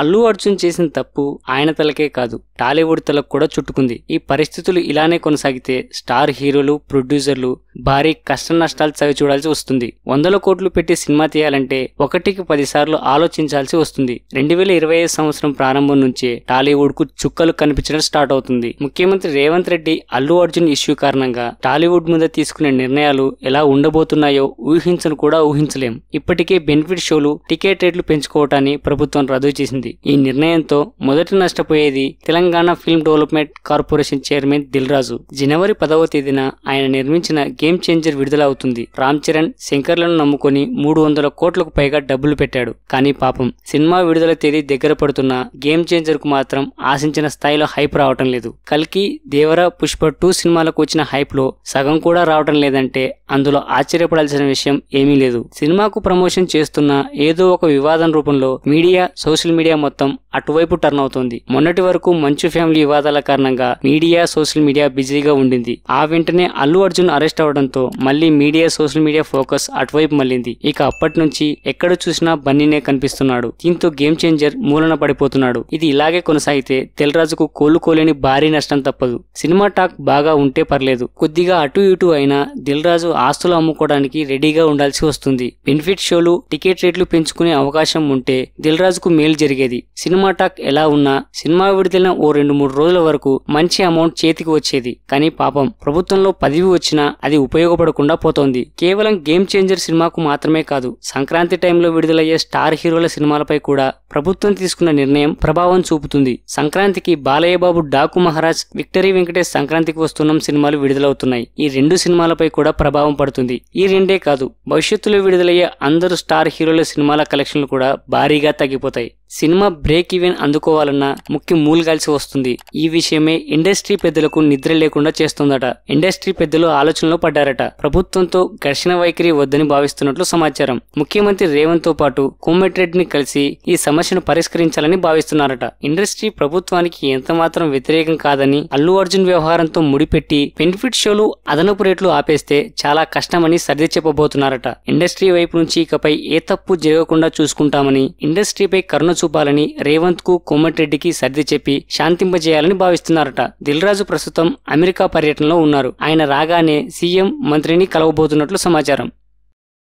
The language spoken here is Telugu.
అల్లు అర్జున్ చేసిన తప్పు ఆయన తలకే కాదు, టాలీవుడ్ తలకు కూడా చుట్టుకుంది. ఈ పరిస్థితులు ఇలానే కొనసాగితే స్టార్ హీరోలు, ప్రొడ్యూసర్లు భారీ కష్ట నష్టాలు చవి చూడాల్సి వస్తుంది. 100 కోట్లు పెట్టి సినిమా తీయాలంటే 1కి 10 సార్లు ఆలోచించాల్సి వస్తుంది. 2025 సంవత్సరం ప్రారంభం నుంచే టాలీవుడ్ కు చుక్కలు కనిపించడం స్టార్ట్ అవుతుంది. ముఖ్యమంత్రి రేవంత్ రెడ్డి అల్లు అర్జున్ ఇష్యూ కారణంగా టాలీవుడ్ మీద తీసుకునే నిర్ణయాలు ఎలా ఉండబోతున్నాయో ఊహించను కూడా ఊహించలేం. ఇప్పటికే బెనిఫిట్ షోలు, టికెట్ రేట్లు పెంచుకోవటాన్ని ప్రభుత్వం రద్దు చేసింది. ఈ నిర్ణయంతో మొదటి నష్టపోయేది Telangana film development corporation chairman Dil Raju. జనవరి 10వ తేదీన ఆయన నిర్మించిన గేమ్ చేంజర్ విడుదల అవుతుంది. రామ్ చరణ్, శంకర్లను నమ్ముకొని 300 కోట్లకు పైగా డబ్బులు పెట్టాడు. కానీ పాపం సినిమా విడుదల తేదీ దగ్గర పడుతున్న గేమ్ చేంజర్ కు మాత్రం ఆశించిన స్థాయిలో హైప్ రావటం లేదు. కల్కి, దేవర, పుష్ప 2 సినిమాలకు వచ్చిన హైప్ లో సగం కూడా రావటం లేదంటే అందులో ఆశ్చర్యపడాల్సిన విషయం ఏమీ లేదు. సినిమాకు ప్రమోషన్ చేస్తున్న ఏదో ఒక వివాదం రూపంలో మీడియా, సోషల్ మీడియా మొత్తం అటువైపు టర్న్ అవుతోంది. మొన్నటి వరకు మంచు ఫ్యామిలీ వివాదాల కారణంగా మీడియా, సోషల్ మీడియా బిజీగా ఉండింది. ఆ వెంటనే అల్లు అర్జున్ అరెస్ట్ అవడంతో మళ్లీ మీడియా, సోషల్ మీడియా ఫోకస్ అటువైపు మళ్ళింది. ఇక అప్పటి నుంచి ఎక్కడ చూసినా బన్నీనే కనిపిస్తున్నాడు. దీంతో గేమ్ చేంజర్ మూలన పడిపోతున్నాడు. ఇది ఇలాగే కొనసాగితే దిల్ రాజుకు కోలుకోలేని భారీ నష్టం తప్పదు. సినిమా టాక్ బాగా ఉంటే పర్లేదు, కొద్దిగా అటు ఇటు అయినా దిల్ రాజు ఆస్తులు అమ్ముకోవడానికి రెడీగా ఉండాల్సి వస్తుంది. బెనిఫిట్ షోలు, టికెట్ రేట్లు పెంచుకునే అవకాశం ఉంటే దిల్ రాజుకు మేలు జరిగేది. సినిమా టాక్ ఎలా ఉన్నా సినిమా విడుదలైన ఓ 2-3 రోజుల వరకు మంచి అమౌంట్ చేతికి వచ్చేది. కానీ పాపం ప్రభుత్వంలో పదవి వచ్చినా అది ఉపయోగపడకుండా పోతోంది. కేవలం గేమ్ చేంజర్ సినిమాకు మాత్రమే కాదు, సంక్రాంతి టైంలో విడుదలయ్యే స్టార్ హీరోల సినిమాలపై కూడా ప్రభుత్వం తీసుకున్న నిర్ణయం ప్రభావం చూపుతుంది. సంక్రాంతికి బాలయ్య బాబు డాకు మహారాజ్, విక్టరీ వెంకటేష్ సంక్రాంతికి వస్తున్నాం సినిమాలు విడుదలవుతున్నాయి. ఈ 2 సినిమాలపై కూడా ప్రభావం పడుతుంది. ఈ 2 కాదు, భవిష్యత్తులో విడుదలయ్యే అందరు స్టార్ హీరోల సినిమాల కలెక్షన్లు కూడా భారీగా తగ్గిపోతాయి. సినిమా బ్రేక్ ఈవెన్ అందుకోవాలన్నా ముఖ్య మూలగాల్సి వస్తుంది. ఈ విషయమే ఇండస్ట్రీ పెద్దలకు నిద్ర లేకుండా చేస్తుందట. ఇండస్ట్రీ పెద్దలు ఆలోచనలో పడ్డారట. ప్రభుత్వంతో ఘర్షణ వైఖరి వద్దని భావిస్తున్నట్లు సమాచారం. ముఖ్యమంత్రి రేవంత్ తో పాటు కోమటిరెడ్డిని కలిసి ఈ సమస్యను పరిష్కరించాలని భావిస్తున్నారట. ఇండస్ట్రీ ప్రభుత్వానికి ఎంత మాత్రం వ్యతిరేకం కాదని, అల్లు అర్జున్ వ్యవహారంతో ముడిపెట్టి బెనిఫిట్ షోలు, అదనపు రేట్లు ఆపేస్తే చాలా కష్టమని సర్ది చెప్పబోతున్నారట. ఇండస్ట్రీ వైపు నుంచి ఇకపై ఏ తప్పు జరగకుండా చూసుకుంటామని, ఇండస్ట్రీపై కరుణ చూపాలని రేవంత్ కు, కోమటిరెడ్డికి సర్ది చెప్పి శాంతింపజేయాలని భావిస్తున్నారట. దిల్ రాజు ప్రస్తుతం అమెరికా పర్యటనలో ఉన్నారు. ఆయన రాగానే సీఎం, మంత్రిని కలవబోతున్నట్లు సమాచారం.